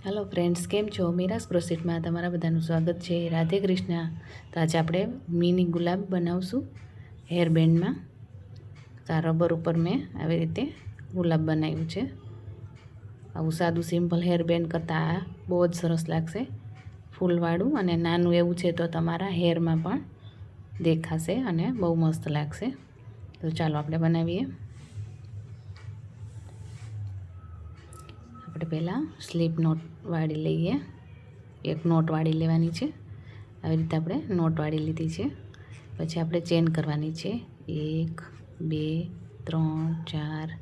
Hello friends, केम छो? मीरास क्रोसेट में तमारा बधानुं स्वागत है। राधे कृष्ण। तो आज आप मिनी गुलाब बनावशुं हेर बेन्ड में। आ रबर पर मैं આવી રીતે गुलाब बनाव्युं छे। आवुं सादुं सिम्पल हेर बेन्ड करता आ बहुत सरस लागशे। फूलवाळुं अने नानुं एवुं छे तो तमारा हेर में पण देखाशे अने बहु मस्त लागशे। तो चालो आपणे बनावीए। આપણે પહેલાં સ્લીપ નોટ વાળી લઈએ। એક નોટ વાળી લેવાની છે। આવી રીતે આપણે નોટ વાળી લીધી છે। પછી આપણે ચેન કરવાની છે 1 2 3 4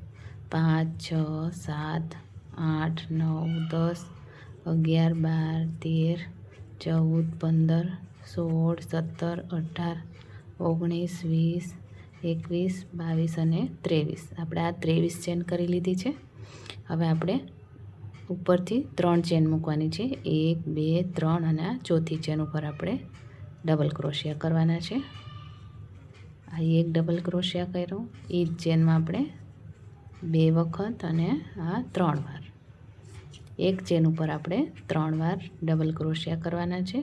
5 6 7 8 9 10 11 12 13 14 15 16 17 18 19 20 21 22 અને 23 આપણે આ 23 ચેન કરી લીધી છે। હવે આપણે ઉપરથી 3 ચેન મૂકવાની છે 1 2 3 અને આ ચોથી ચેન ઉપર આપણે ડબલ ક્રોશિયા કરવાના છે। આ એક ડબલ ક્રોશિયા કર્યો એ જ ચેનમાં આપણે 2 વખત અને આ 3 વાર એક ચેન ઉપર આપણે 3 વાર ડબલ ક્રોશિયા કરવાના છે।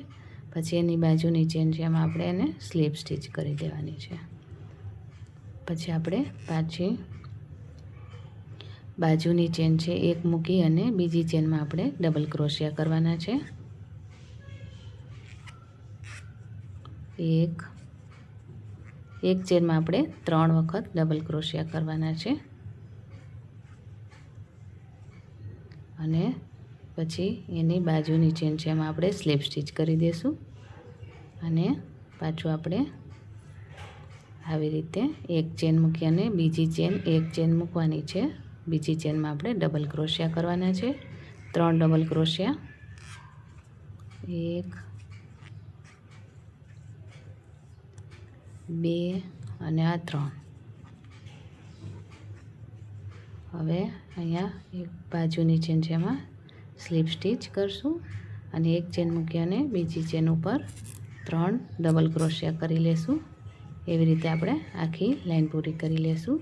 પછી એની બાજુની ચેન છે એમાં આપણે એને સ્લીપ સ્ટીચ કરી દેવાની છે। પછી આપણે પાછી बाजूनी चेन है एक मूकी अने बीजी चेन में आपणे डबल क्रोशिया करवाना छे। एक चेन में आपणे 3 वखत डबल क्रोशिया करवाना छे अने पछी एनी बाजूनी चेन है एमां आपणे स्लीप स्टीच करी देशुं अने पाछुं आपणे आवी रीते एक चेन मूकी अने बीजी चेन एक चेन मूकवानी छे। बीजी चेन में आपणे डबल क्रोशिया करवाना है 3 डबल क्रोशिया 1 2 અને આ 3। હવે અહીંયા એક બાજુની ચેન છે એમાં સ્લીપ સ્ટીચ કરશું અને એક ચેન મૂકી અને બીજી ચેન ઉપર 3 ડબલ ક્રોशिया કરી લેશું। એવી રીતે આપણે આખી લાઈન પૂરી કરી લેશું।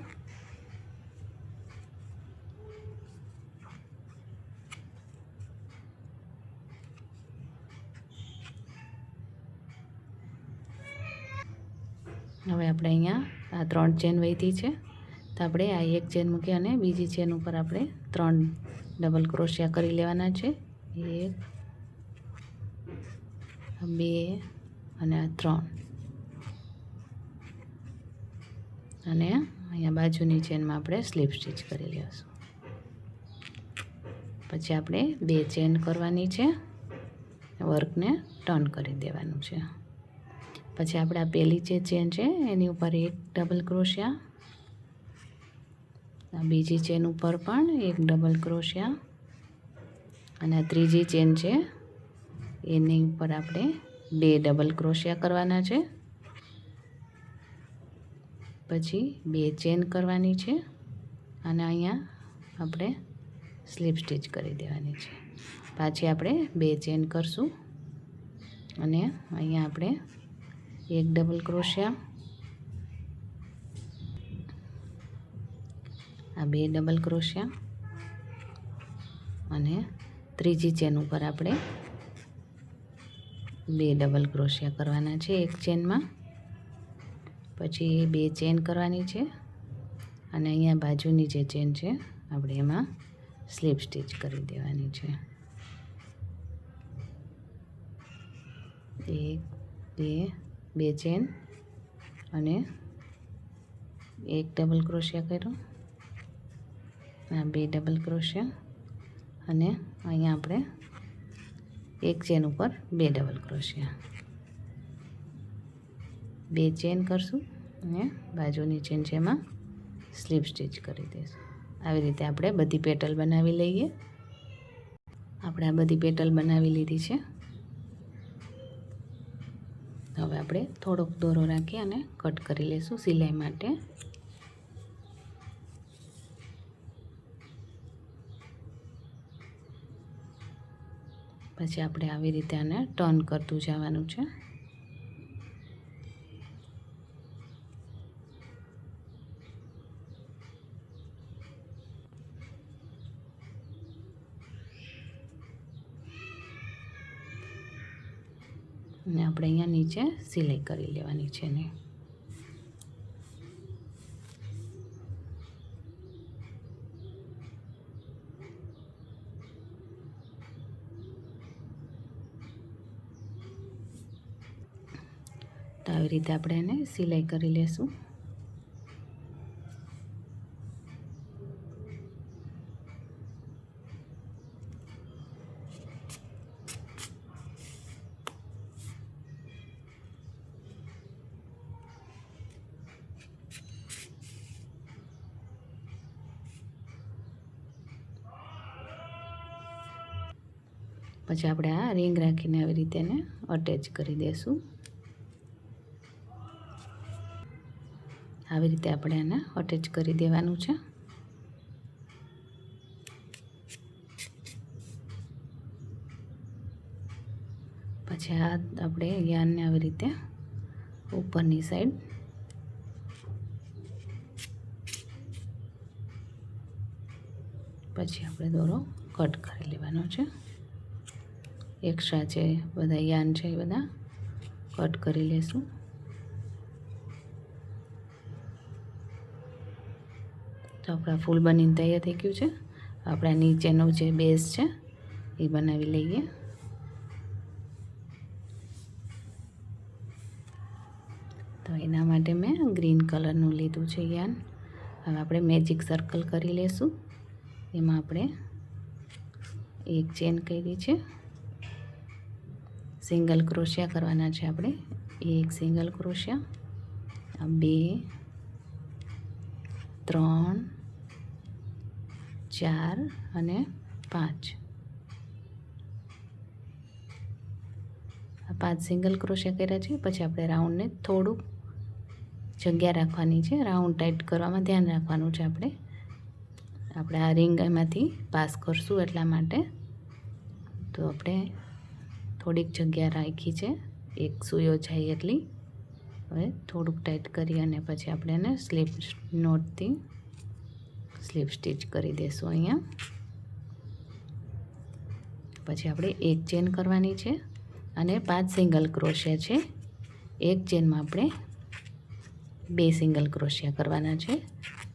હવે આપણે અહીંયા આ 3 ચેન વધી છે તો આપણે આ એક ચેન મૂકી અને બીજી ચેન ઉપર આપણે 3 ડબલ ક્રોશિયા કરી લેવાના છે 1 2 અને આ 3 અને અહીંયા બાજુની ચેનમાં આપણે સ્લીપ સ્ટીચ કરી લેશું। પછી આપણે 2 ચેન કરવાની છે વર્કને ટર્ન કરી દેવાનું છે। પછી આપણે આ પહેલી જે ચેન છે એની ઉપર એક ડબલ ક્રોશિયા આ બીજી ચેન ઉપર પણ એક ડબલ ક્રોશિયા અને આ ત્રીજી ચેન છે એની ઉપર આપણે 2 ડબલ ક્રોશિયા કરવાના છે। પછી 2 ચેન કરવાની છે અને અહીંયા આપણે સ્લીપ સ્ટીચ કરી દેવાની છે। પાછી આપણે 2 ચેન કરશું અને અહીંયા આપણે एक डबल क्रोशिया आ 2 डबल क्रोशिया अने त्रीजी चेन पर आपणे 2 डबल क्रोशिया करवाना छे एक चेन में। पछी 2 चेन करवानी छे अने अहींया बाजूनी जे चेन छे आपणे एमां स्लीप स्टीच करी देवानी छे। 1 2 2 चेन अने एक डबल क्रोशिया कर्यो आ 2 डबल क्रोशिया अने अहींया आपणे एक चेन पर 2 डबल क्रोशिया 2 चेन करशुं अने बाजूनी चेन छे एमां स्लीप स्टीच करी देशुं। આવી રીતે આપણે બધી પેટલ બનાવી લઈએ। આપણે આ બધી પેટલ બનાવી લીધી છે। હવે આપણે થોડોક દોરો રાખી અને કટ કરી લેશું સિલાઈ માટે। પછી આપણે આવી રીતે આને ટર્ન કરતું જવાનું છે। અને આપણે અહીંયા નીચે સિલાઈ કરી લેવાની છે ને તો આવી રીતે આપણે એને સિલાઈ કરી લેશું. પછી આપણે આ રિંગ રાખીને આવી રીતે એને અટેચ કરી દઈશું. આવી રીતે આપણે એને અટેચ કરી દેવાનું છે. પછી આ આપણે યાનને આવી રીતે ઉપરની સાઈડ પછી આપણે દોરો કટ કરી લેવાનો છે. એક્સ્ટ્રા છે બધા યાન છે એ બધા કટ કરી લેશું. તો આપણા ફૂલ બનીને તૈયાર થઈ ગયું છે. આપણા નીચેનો જે બેઝ છે એ બનાવી લઈએ. તો એના માટે મેં ગ્રીન કલરનું લીધું છે યાન. હવે આપણે મેજિક સર્કલ કરી લેશું. એમાં આપણે એક ચેન કરી છે, સિંગલ ક્રોશિયા કરવાના છે આપણે. એક સિંગલ ક્રોશિયા, 2 3 4 અને 5. આ 5 સિંગલ ક્રોશિયા કર્યા છે. પછી આપણે રાઉન્ડને થોડુંક જગ્યા રાખવાની છે. રાઉન્ડ ટાઈટ કરવામાં ધ્યાન રાખવાનું છે. આપણે આ રિંગ એમાંથી પાસ કરશું એટલા માટે તો આપણે થોડીક જગ્યા રાખી છે, એક સૂયો જાય એટલી. હવે થોડુંક ટાઈટ કરી અને પછી આપણે એને સ્લીપ નોટથી સ્લીપ સ્ટીચ કરી દઈશું અહીંયા. પછી આપણે એક ચેન કરવાની છે અને 5 સિંગલ ક્રોશિયા છે. એક ચેનમાં આપણે 2 સિંગલ ક્રોશિયા કરવાના છે.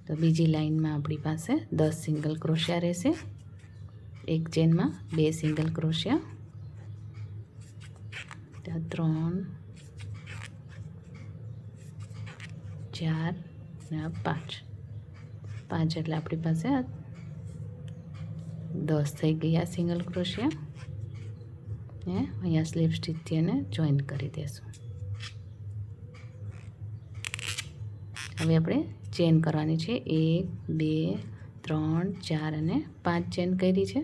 તો બીજી લાઈનમાં આપણી પાસે 10 સિંગલ ક્રોશિયા રહેશે. એક ચેનમાં 2 સિંગલ ક્રોશિયા, 3 4 અને 5. 5 એટલે આપણી પાસે 10 થઈ ગયા સિંગલ ક્રોશિયા. અહીંયા સ્લીપ સ્ટીચથી એને જોઈન કરી દઈશું. હવે આપણે ચેન કરવાની છે. 1 2 3 4 અને 5 ચેન કરી છે.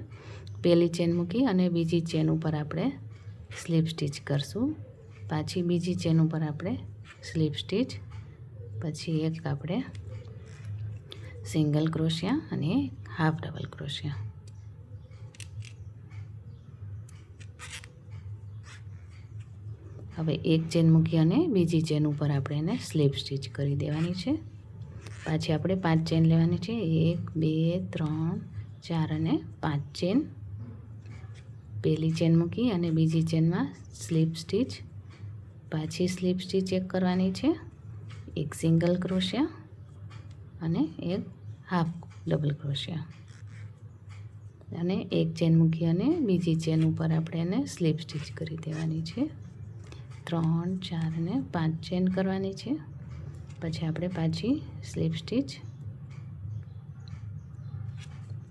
પહેલી ચેન મૂકી અને બીજી ચેન ઉપર આપણે સ્લીપ સ્ટીચ કરશું. પાછી બીજી ચેન ઉપર આપણે સ્લીપ સ્ટીચ, પછી એક આપણે સિંગલ ક્રોશિયા અને હાફ ડબલ ક્રોશિયા. હવે એક ચેન મૂકી અને બીજી ચેન ઉપર આપણે એને સ્લીપ સ્ટીચ કરી દેવાની છે. પાછી આપણે 5 ચેન લેવાની છે. 1 2 3 4 અને 5 ચેન. પહેલી ચેન મૂકી અને બીજી ચેનમાં સ્લીપ સ્ટીચ, પાછી સ્લીપ સ્ટીચ એક કરવાની છે, એક સિંગલ ક્રોશિયા અને એક હાફ ડબલ ક્રોશિયા. અને એક ચેન મૂકી અને બીજી ચેન ઉપર આપણે એને સ્લીપ સ્ટીચ કરી દેવાની છે. 3 4 અને 5 ચેન કરવાની છે. પછી આપણે પાછી સ્લીપ સ્ટીચ,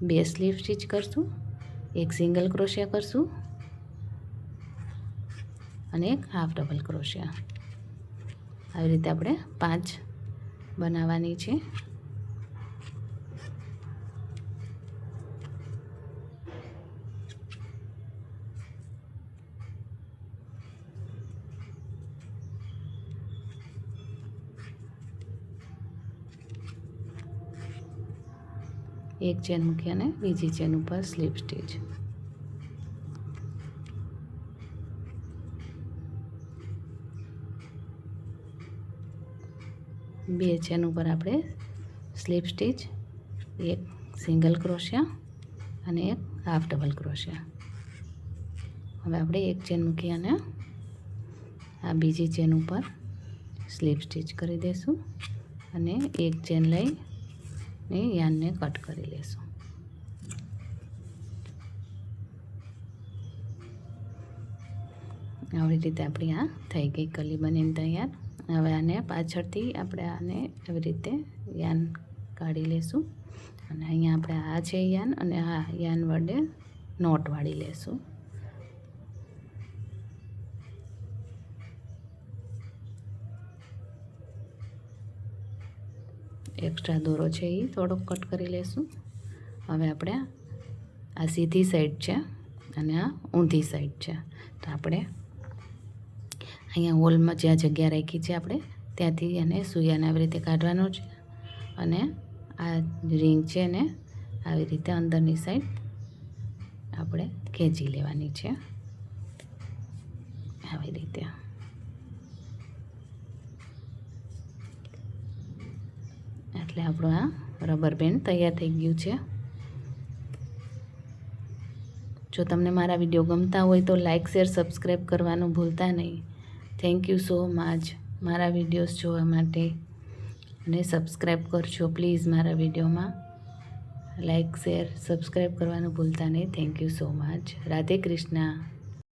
2 સ્લીપ સ્ટીચ કરશું, એક સિંગલ ક્રોશિયા કરશું અને એક હાફ ડબલ ક્રોશિયા. આવી રીતે આપણે 5 બનાવવાની છે. એક ચેન મૂકી અને બીજી ચેન ઉપર સ્લીપ સ્ટીચ. બે ચેન ઉપર આપણે સ્લીપ સ્ટીચ, એક સિંગલ ક્રોશિયા અને એક હાફ ડબલ ક્રોશિયા. હવે આપણે એક ચેન મૂકી અને આ બીજી ચેન ઉપર સ્લીપ સ્ટીચ કરી દઈશું અને એક ચેન લઈને યાનને કટ કરી લેશું. આવી રીતે આપણી આ થઈ ગઈ કલી બનીને તૈયાર. હવે આને પાછળથી આપણે આને આવી રીતે યાન કાઢી લેશું અને અહીંયા આપણે આ છે યાન અને આ યાન વડે નોટ વાળી લેશું. એક્સ્ટ્રા દોરો છે એ થોડોક કટ કરી લેશું. હવે આપણે આ સીધી સાઈડ છે અને આ ઊંધી સાઈડ છે, તો આપણે અહીંયા હોલમાં જ્યાં જગ્યા રાખી છે આપણે ત્યાંથી એને સૂયાને આવી રીતે કાઢવાનો છે અને આ રિંગ છે ને આવી રીતે અંદરની સાઈડ આપણે ખેંચી લેવાની છે આવી રીતે. એટલે આપણું આ રબર બેન્ડ તૈયાર થઈ ગયું છે. જો તમને મારા વિડીયો ગમતા હોય તો લાઇક શેર સબસ્ક્રાઈબ કરવાનું ભૂલતા નહીં. થેન્ક યુ સો મચ મારા વિડીયોઝ જોવા માટે અને સબસ્ક્રાઈબ કરજો પ્લીઝ. મારા વિડીયોમાં લાઇક શેર સબસ્ક્રાઈબ કરવાનું ભૂલતા નહીં. Thank you so much. Radhe Krishna.